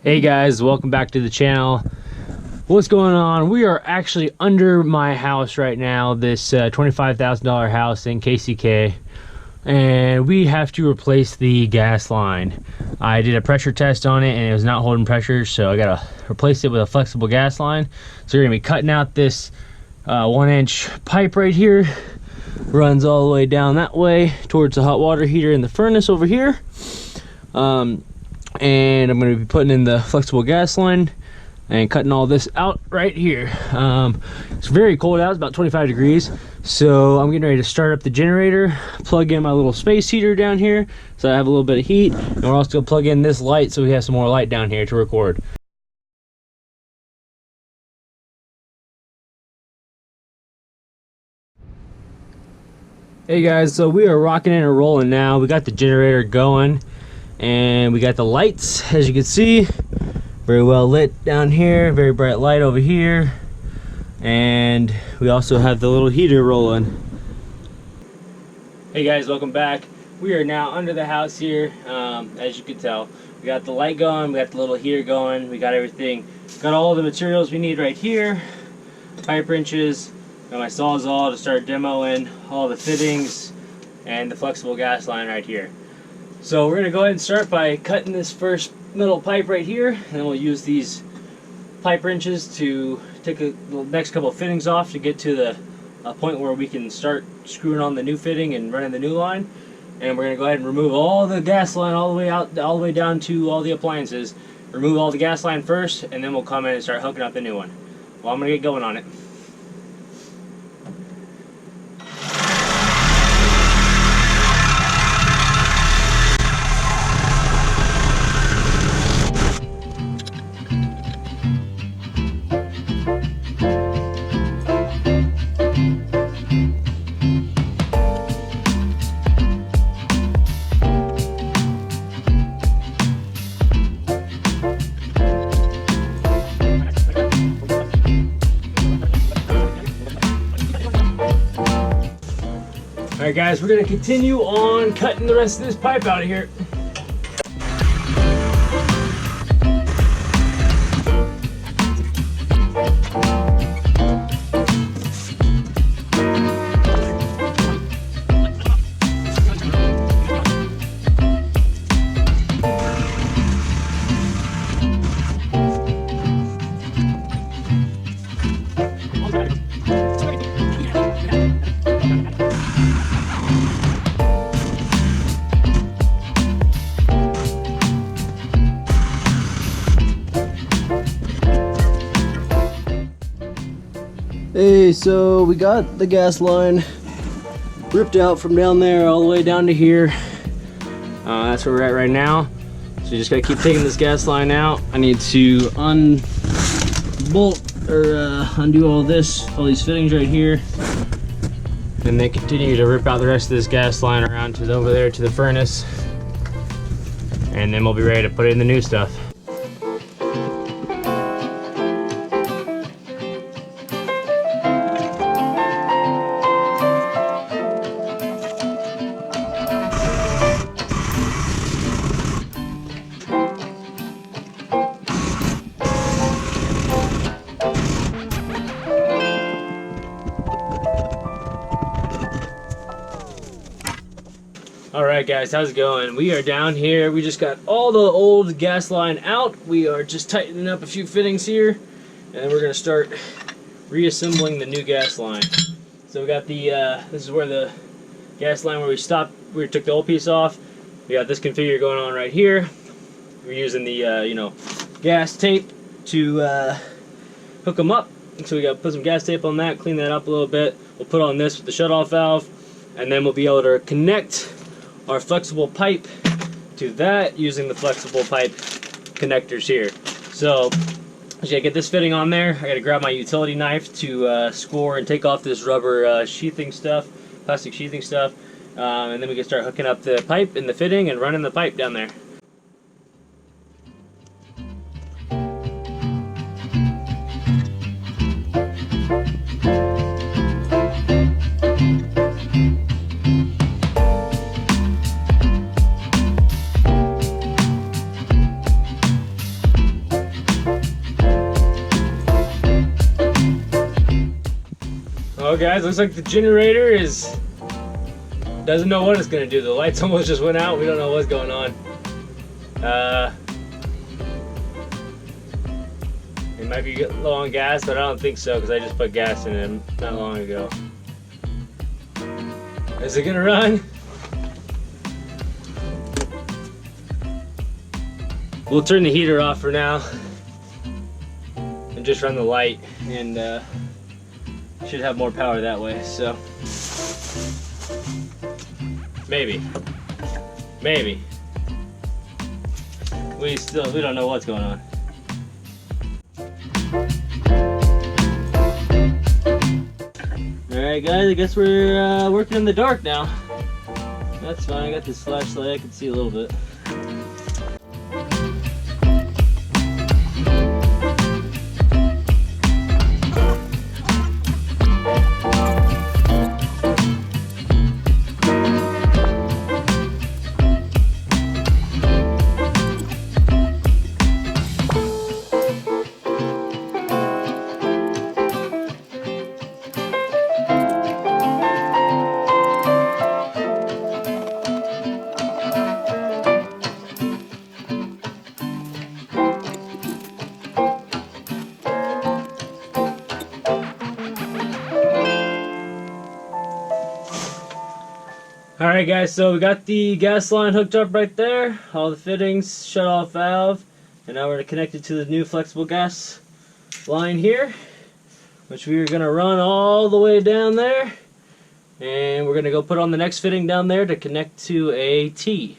Hey guys, welcome back to the channel. What's going on? We are actually under my house right now, this $25,000 house in KCK, and we have to replace the gas line. I did a pressure test on it and it was not holding pressure, so I gotta replace it with a flexible gas line. So we're gonna be cutting out this 1-inch pipe right here. Runs all the way down that way towards the hot water heater in the furnace over here. And I'm going to be putting in the flexible gas line and cutting all this out right here. It's very cold out, it's about 25 degrees, so I'm getting ready to start up the generator, plug in my little space heater down here so I have a little bit of heat, and we're also going to plug in this light so we have some more light down here to record. Hey guys, so we are rocking and rolling now. We got the generator going and we got the lights, as you can see, very well lit down here, very bright light over here, and we also have the little heater rolling. Hey guys, welcome back. We are now under the house here. As you can tell, we got the light going, we got the little heater going, we got everything, got all the materials we need right here, pipe wrenches, got my sawzall to start demoing all the fittings, and the flexible gas line right here. So we're going to go ahead and start by cutting this first middle pipe right here, and then we'll use these pipe wrenches to take the next couple of fittings off to get to the point where we can start screwing on the new fitting and running the new line. And we're going to go ahead and remove all the gas line all the way out, all the way down to all the appliances. Remove all the gas line first, and then we'll come in and start hooking up the new one. Well, I'm going to get going on it. Alright guys, we're going to continue on cutting the rest of this pipe out of here. Hey, so we got the gas line ripped out from down there all the way down to here. That's where we're at right now. So you just gotta keep taking this gas line out. I need to unbolt or undo all these fittings right here, and then continue to rip out the rest of this gas line around to over there to the furnace, and then we'll be ready to put in the new stuff. Alright guys, how's it going? We are down here. We just got all the old gas line out. We are just tightening up a few fittings here, and then we're going to start reassembling the new gas line. So we got the, this is where the gas line where we stopped, we took the old piece off. We got this configure going on right here. We're using the, gas tape to hook them up. So we got to put some gas tape on that, clean that up a little bit. We'll put on this with the shutoff valve, and then we'll be able to connect our flexible pipe to that using the flexible pipe connectors here. So I gotta get this fitting on there. I gotta grab my utility knife to score and take off this rubber sheathing stuff, plastic sheathing stuff, and then we can start hooking up the pipe and the fitting and running the pipe down there. Well guys, looks like the generator doesn't know what it's gonna do. The lights almost just went out. We don't know what's going on. It might be low on gas, but I don't think so because I just put gas in it not long ago. Is it gonna run? We'll turn the heater off for now and just run the light, and should have more power that way. So maybe we don't know what's going on. Alright guys, I guess we're working in the dark now. That's fine, I got this flashlight, I can see a little bit. Alright guys, so we got the gas line hooked up right there, all the fittings, shut off valve, and now we're going to connect it to the new flexible gas line here, which we are going to run all the way down there, and we're going to go put on the next fitting down there to connect to a T.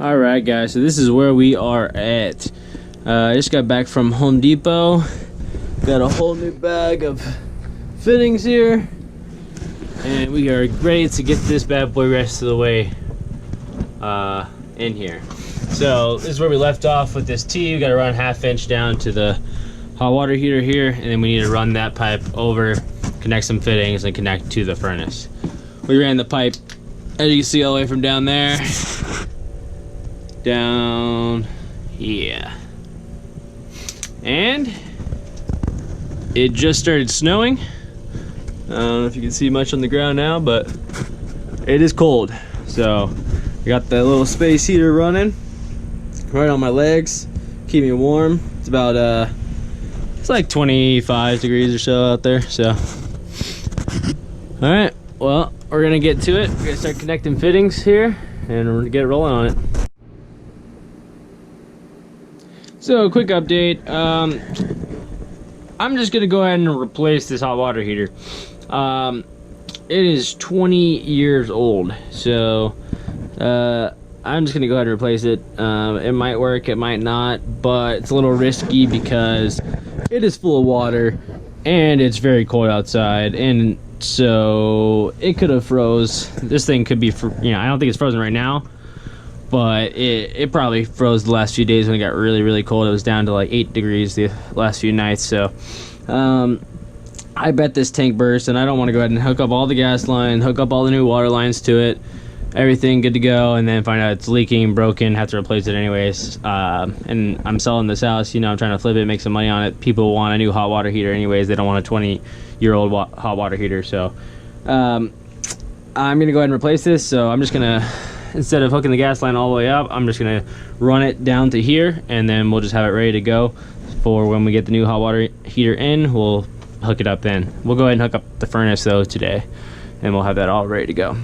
Alright guys, so this is where we are at. I just got back from Home Depot. Got a whole new bag of fittings here. And we are ready to get this bad boy rest of the way in here. So this is where we left off with this T. We got to run 1/2 inch down to the hot water heater here, and then we need to run that pipe over, connect some fittings, and connect to the furnace. We ran the pipe, as you can see, all the way from down there down here, and it just started snowing. I don't know if you can see much on the ground now, but it is cold. So I got the little space heater running right on my legs, keep me warm. It's about it's like 25 degrees or so out there. So all right, well, we're gonna get to it. We're gonna start connecting fittings here and we're gonna get rolling on it. So, quick update. I'm just gonna go ahead and replace this hot water heater. It is 20 years old, so I'm just gonna go ahead and replace it. It might work, it might not, but it's a little risky because it is full of water and it's very cold outside, and so it could have froze. This thing could be, I don't think it's frozen right now, but it probably froze the last few days when it got really cold. It was down to like 8 degrees the last few nights. So I bet this tank burst, and I don't want to go ahead and hook up all the gas line, hook up all the new water lines to it, everything good to go, and then find out it's leaking, broken, have to replace it anyways. And I'm selling this house, you know, I'm trying to flip it, make some money on it. People want a new hot water heater anyways. They don't want a 20-year-old hot water heater. So I'm gonna go ahead and replace this. So I'm just gonna, instead of hooking the gas line all the way up, I'm just gonna run it down to here, and then we'll just have it ready to go for when we get the new hot water heater in. We'll hook it up then. We'll go ahead and hook up the furnace though today, and we'll have that all ready to go.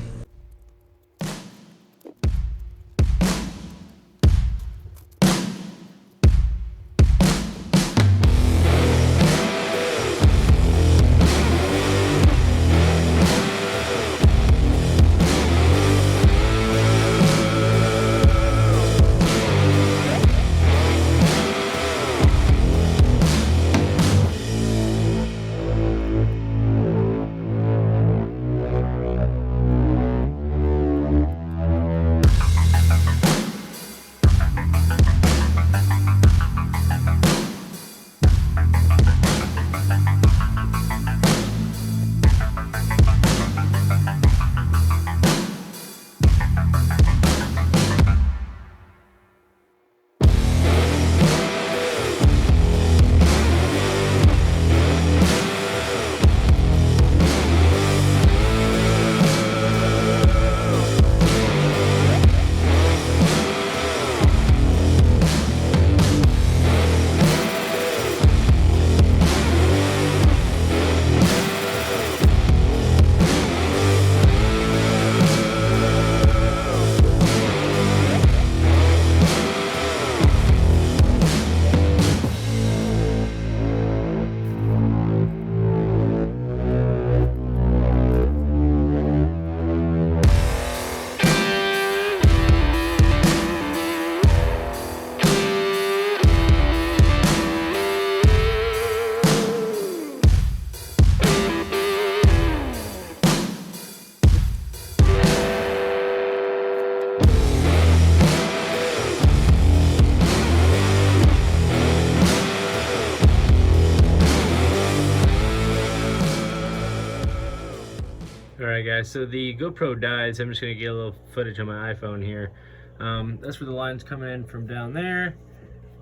Alright guys, so the GoPro died, so I'm just going to get a little footage on my iPhone here. That's where the line's coming in from down there,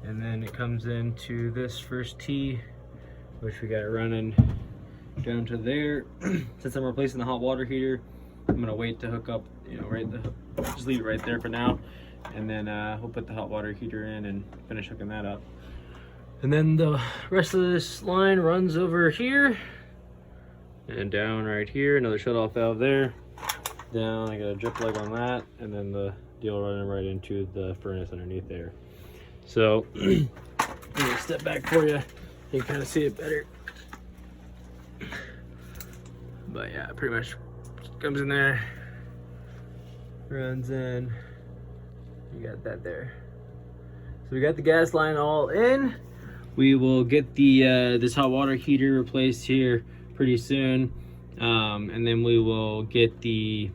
and then it comes into this first T, which we got running down to there. Since I'm replacing the hot water heater, I'm going to wait to hook up, you know, just leave it right there for now, and then we'll put the hot water heater in and finish hooking that up. And then the rest of this line runs over here and down right here, another shut-off valve there. Down, I got a drip leg on that, and then the deal running right into the furnace underneath there. So, let me step back for you. You can kind of see it better. But yeah, it pretty much comes in there, runs in. You got that there. So we got the gas line all in. We will get the this hot water heater replaced here pretty soon, and then we will get the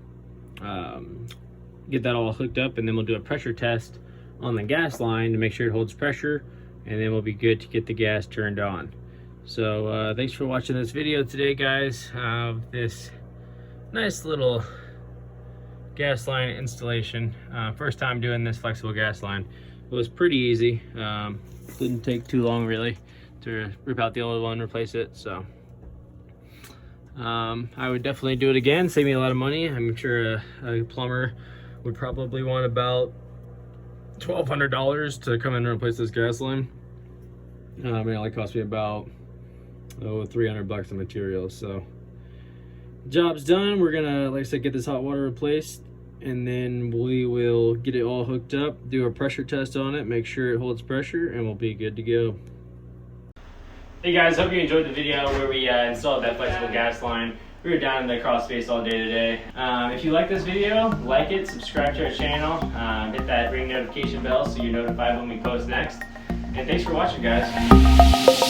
get that all hooked up, and then we'll do a pressure test on the gas line to make sure it holds pressure, and then we'll be good to get the gas turned on. So thanks for watching this video today, guys, of this nice little gas line installation. First time doing this flexible gas line. It was pretty easy. Didn't take too long really to rip out the old one, replace it. So I would definitely do it again, save me a lot of money. I'm sure a plumber would probably want about $1,200 to come in and replace this gas line. It only cost me about $300 in materials. So job's done. We're gonna, like I said, get this hot water replaced, and then we will get it all hooked up, do a pressure test on it, make sure it holds pressure, and we'll be good to go. Hey guys, hope you enjoyed the video where we installed that flexible gas line. We were down in the crawl space all day today. If you like this video, like it, subscribe to our channel, hit that ring notification bell so you're notified when we post next. And thanks for watching, guys.